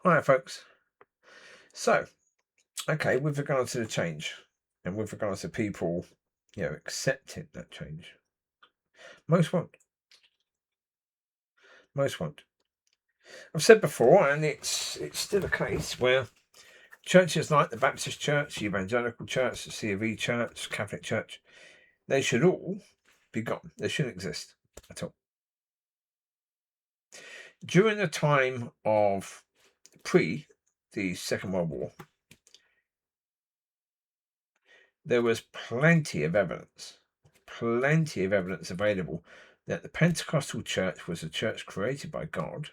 Hi, folks. So, okay, with regards to the change and with regards to people, accepting that change, most won't. Most won't. I've said before, and it's still a case where churches like the Baptist Church, the Evangelical Church, the C of E Church, Catholic Church, they should all be gone. They shouldn't exist at all. During the time of pre the Second World War, there was plenty of evidence available that the Pentecostal church was a church created by God,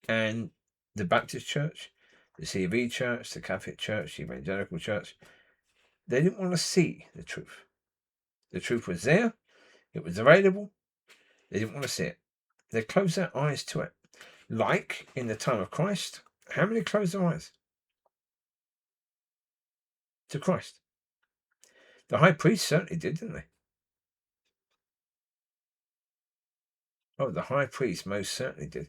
and the Baptist church, the C of E church, the Catholic church, the Evangelical church, they didn't want to see the truth. The truth was there, it was available, they didn't want to see it. They closed their eyes to it. Like in the time of Christ, how many closed their eyes to Christ? The high priest certainly did, didn't they? Oh, the high priest most certainly did.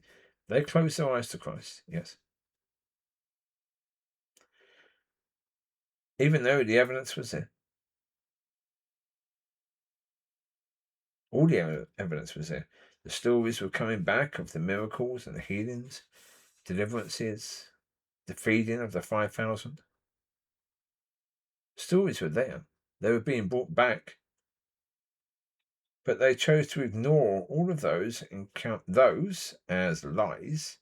They closed their eyes to Christ, yes. Even though the evidence was there. All the evidence was there. The stories were coming back of the miracles and the healings, deliverances, the feeding of the 5,000. Stories were there. They were being brought back. But they chose to ignore all of those and count those as lies.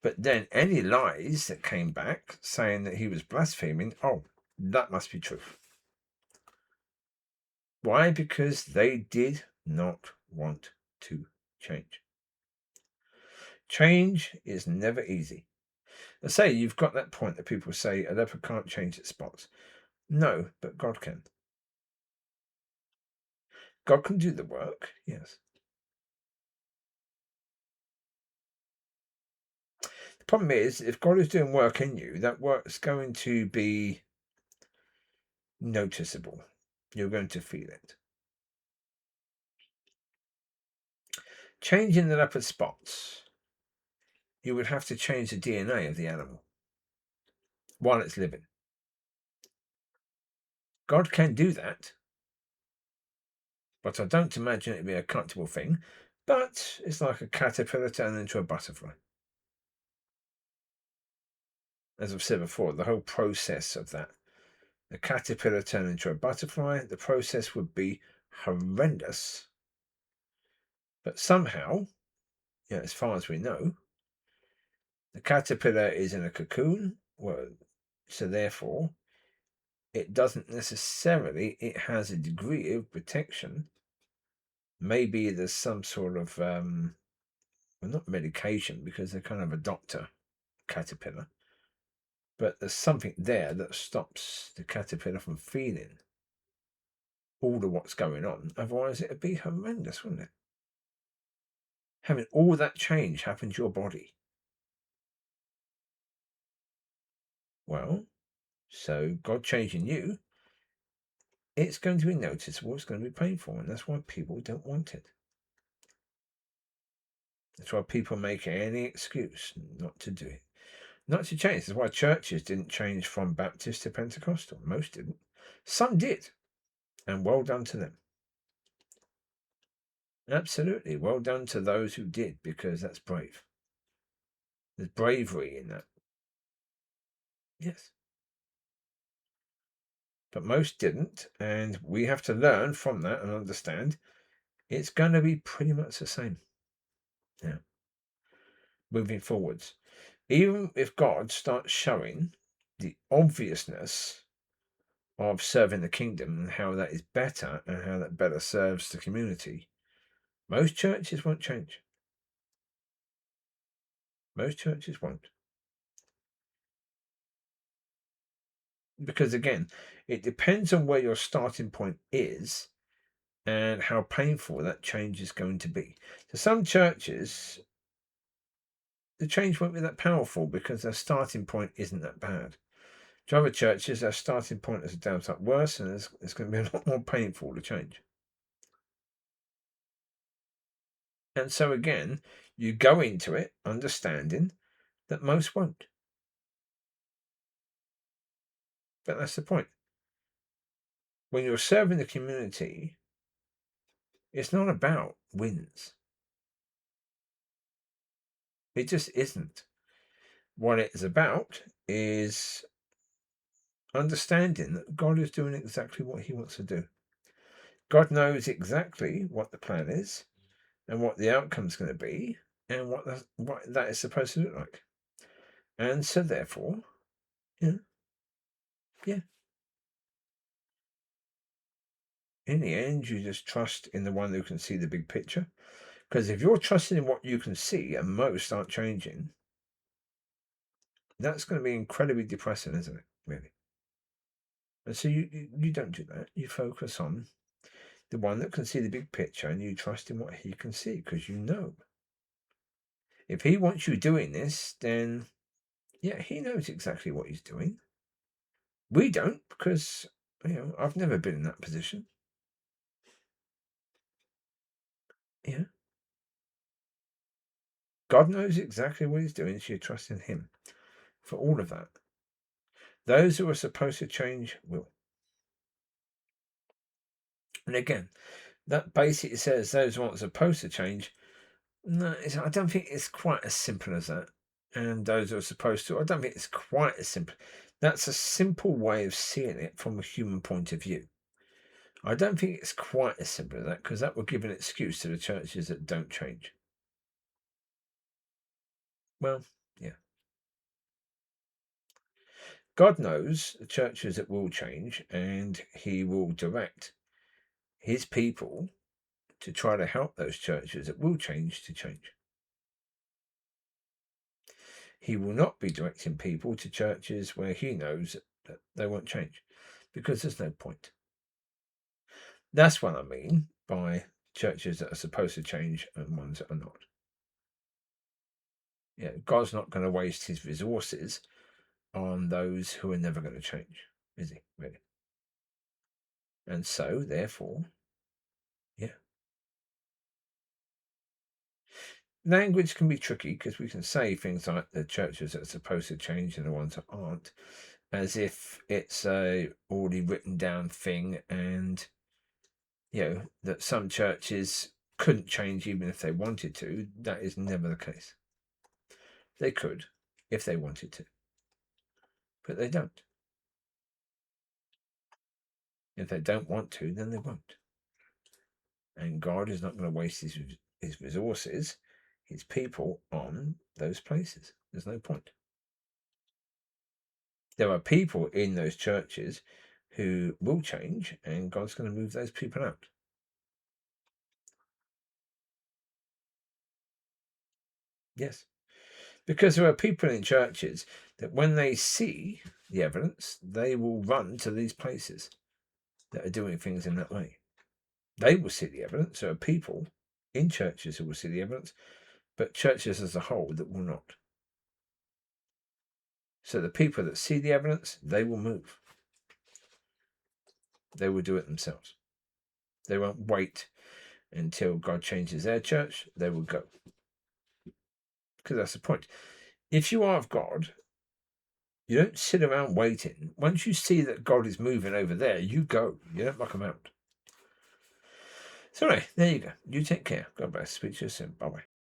But then any lies that came back saying that he was blaspheming, oh, that must be true. Why? Because they did not want to change. Change is never easy. I say you've got that point that people say a leopard can't change its spots. No, but God can. God can do the work, yes. The problem is, if God is doing work in you, that work's going to be noticeable. You're going to feel it. Changing the leopard spots, you would have to change the DNA of the animal while it's living. God can do that, but I don't imagine it'd be a comfortable thing. But it's like a caterpillar turning into a butterfly. As I've said before, the whole process of that, the caterpillar turning into a butterfly, the process would be horrendous. But somehow, as far as we know, the caterpillar is in a cocoon, so therefore, it doesn't necessarily, it has a degree of protection. Maybe there's some sort of, well, not medication, because they're kind of a doctor, caterpillar. But there's something there that stops the caterpillar from feeling all of what's going on. Otherwise, it'd be horrendous, wouldn't it? Having all that change happen to your body. Well, so God changing you, it's going to be noticeable, it's going to be painful, and that's why people don't want it. That's why people make any excuse not to do it. Not to change. That's why churches didn't change from Baptist to Pentecostal. Most didn't. Some did. And well done to them. Absolutely. Well done to those who did, because that's brave. There's bravery in that. Yes. But most didn't. And we have to learn from that and understand it's going to be pretty much the same. Yeah. Moving forwards. Even if God starts showing the obviousness of serving the kingdom and how that is better and how that better serves the community, most churches won't change. Most churches won't. Because again, it depends on where your starting point is and how painful that change is going to be. So some churches, the change won't be that powerful because their starting point isn't that bad. To other churches, their starting point is a damn sight worse, and it's going to be a lot more painful to change. And so again, you go into it understanding that most won't. But that's the point. When you're serving the community, it's not about wins. It just isn't. What it is about is understanding that God is doing exactly what he wants to do. God knows exactly what the plan is and what the outcome's going to be and what that is supposed to look like. And so therefore, yeah, in the end, you just trust in the one who can see the big picture. Because if you're trusting in what you can see and most aren't changing, that's going to be incredibly depressing, isn't it? Really. And so you don't do that. You focus on the one that can see the big picture and you trust in what he can see because you know. If he wants you doing this, then yeah, he knows exactly what he's doing. We don't because, I've never been in that position. Yeah. God knows exactly what he's doing, so you trust in him for all of that. Those who are supposed to change will. And again, that basically says those who aren't supposed to change. No, I don't think it's quite as simple as that. And those who are supposed to, I don't think it's quite as simple. That's a simple way of seeing it from a human point of view. I don't think it's quite as simple as that because that would give an excuse to the churches that don't change. Well, yeah. God knows the churches that will change and he will direct his people to try to help those churches that will change to change. He will not be directing people to churches where he knows that they won't change because there's no point. That's what I mean by churches that are supposed to change and ones that are not. Yeah, God's not going to waste his resources on those who are never going to change, is he? Really? And so, therefore, yeah. Language can be tricky because we can say things like the churches that are supposed to change and the ones that aren't, as if it's a already written down thing and that some churches couldn't change even if they wanted to. That is never the case. They could if they wanted to, but they don't. If they don't want to, then they won't. And God is not going to waste his resources, his people, on those places. There's no point. There are people in those churches who will change, and God's going to move those people out. Yes. Because there are people in churches that when they see the evidence, they will run to these places that are doing things in that way. They will see the evidence. There are people in churches who will see the evidence, but churches as a whole that will not. So the people that see the evidence, they will move. They will do it themselves. They won't wait until God changes their church. They will go. Because that's the point. If you are of God, you don't sit around waiting. Once you see that God is moving over there, you go. You don't muck around. So anyway, there you go. You take care. God bless. Speak to you soon. Bye-bye.